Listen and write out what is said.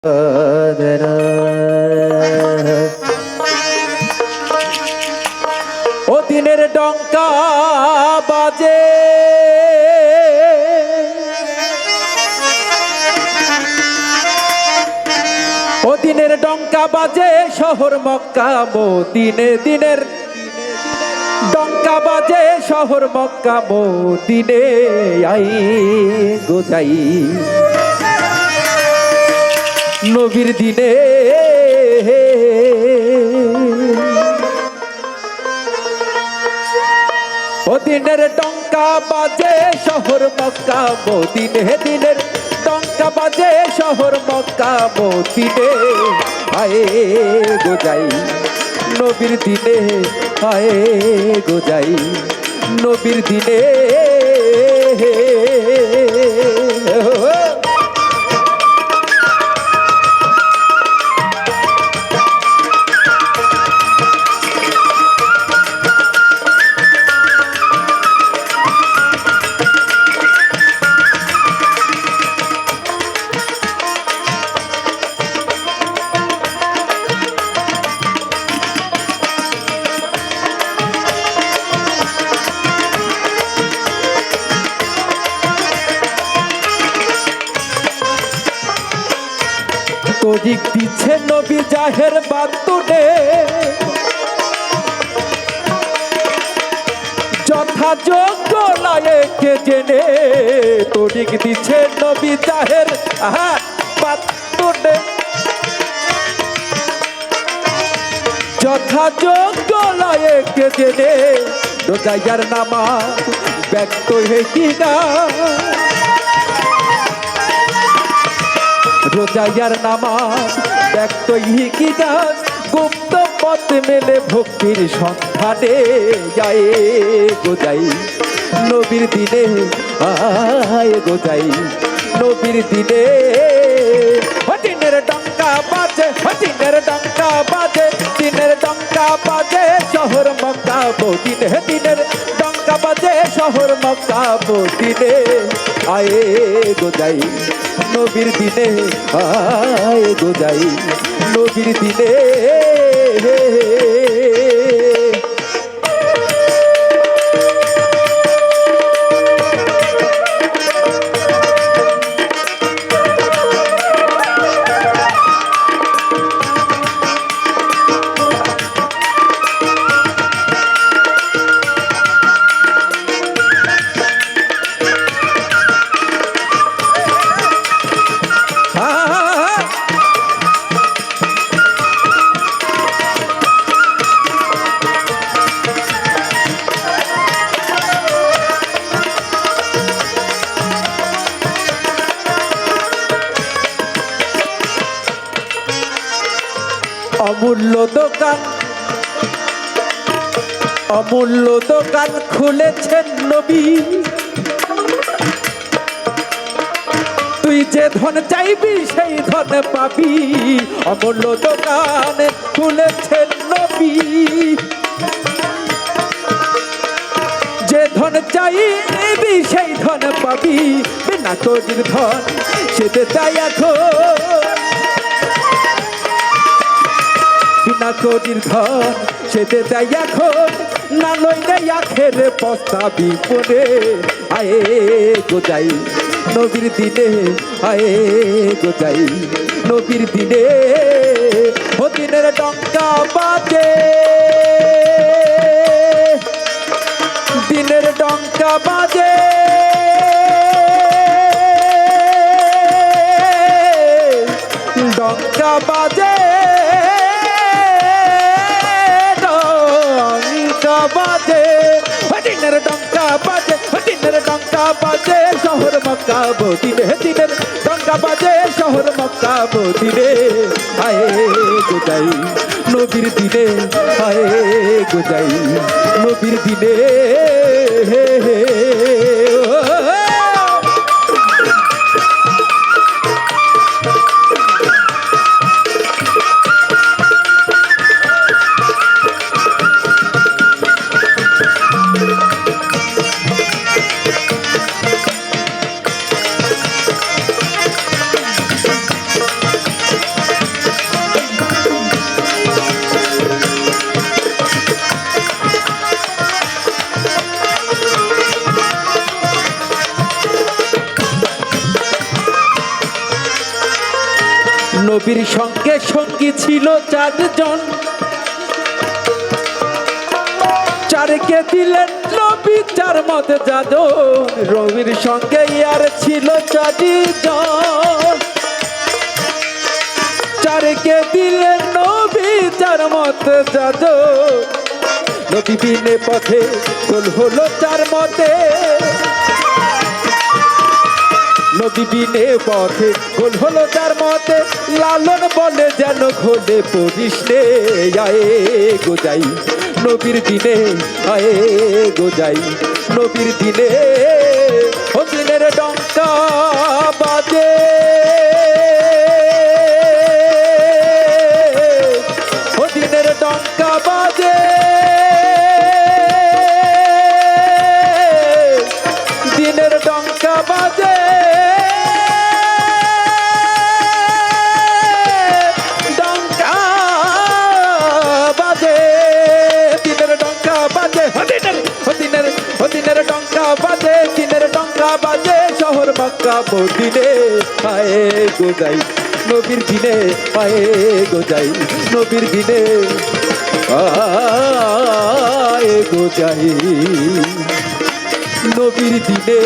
ও দিনের ডঙ্কা বাজে ও দিনের ডঙ্কা বাজে শহর মক্কা মদিনে দিনের ডঙ্কা বাজে শহর মক্কা মদিনে আই গোজাই নবীর দিনে ও দিনের ডঙ্কা বাজে শহর মক্কা মদিনে দিনের ডঙ্কা বাজে শহর মক্কা মদিনে আয়ে গোজাই নবীর দিনে আয়ে গোজাই নবীর দিনে তরিক দিচ্ছে নবী জাহের বাতুনে যথাযোগ্য লায়েকে জেনে তরিক দিচ্ছে নবী জাহের বাতুনে যথাযোগ্য লায়েকে জেনে রোজাইয়ার নামাজ ব্যক্ত হয়ে কি না রোজাইয়ার নামাজ ব্যক্ত কি গাছ গুপ্ত পথ মেলে ভক্তির সন্ধানে যায় গোজাই নবীর দিনে আয় গোজাই নবীর দিনে দিনের ডঙ্কা বাজে দিনের ডঙ্কা বাজে দিনের ডঙ্কা বাজে শহর মক্কা মদিনে দিনের ডঙ্কা বাজে শহর মক্কা মদিনে আয়ে গোজাই নবীর দিনে আয় গোজাই নবীর দিনে অমূল্য দোকান খুলেছেন নবী তুই যে ধন চাইবি সেই ধন পাবি অমূল্য দোকান খুলেছেন নবী যে ধন চাইবি সেই ধন পাবি বিনা তোর ধন সেতে চাই এখন বিনা তোর ধন সেতে চাই এখন না লইলে আখের পস্তাবি পরে আয়ে গোজাই নবীর দিনে আয়ে গোজাই নবীর দিনে ও দিনের ডঙ্কা বাজে দিনের ডঙ্কা বাজে ডঙ্কা বাজে বাজে দিনের ডঙ্কা বাজে দিনের ডঙ্কা বাজে শহর মক্কা মদিনে দিনের ডঙ্কা বাজে শহর মক্কা মদিনে আয়ে গোজাই নবীর দিনে আয়ে গোজাই নবীর দিনে নবীর সঙ্গে সঙ্গী ছিল চারজন, চারকে দিলেন নবী চার মত যাজন। নবীর সঙ্গে ইয়ার ছিল চারজন, চারকে দিলেন নবী চার মত যাজন। নবী বিনে পথে গোল হলো চার মতে, নবী বিনে পথে গোল হলো চার মতে। লালন বলে যেন ঘোলে পড়িস রে, আয়ে গোজাই নবীর দিনে, আয়ে গোজাই নবীর দিনে। ও দিনের ডঙ্কা বাজে, ও দিনের ডঙ্কা বাজে, দিনের ডঙ্কা বাজে, ডঙ্কা বাজে, দিনের ডঙ্কা বাজে, দিনের ডঙ্কা বাজে, দিনের ডঙ্কা বাজে। শহর মক্কা মদিনে, আয়ে গোজাই নবীর দিনে, আয়ে গোজাই নবীর দিনে, আয়ে গোজাই নবীর দিনে।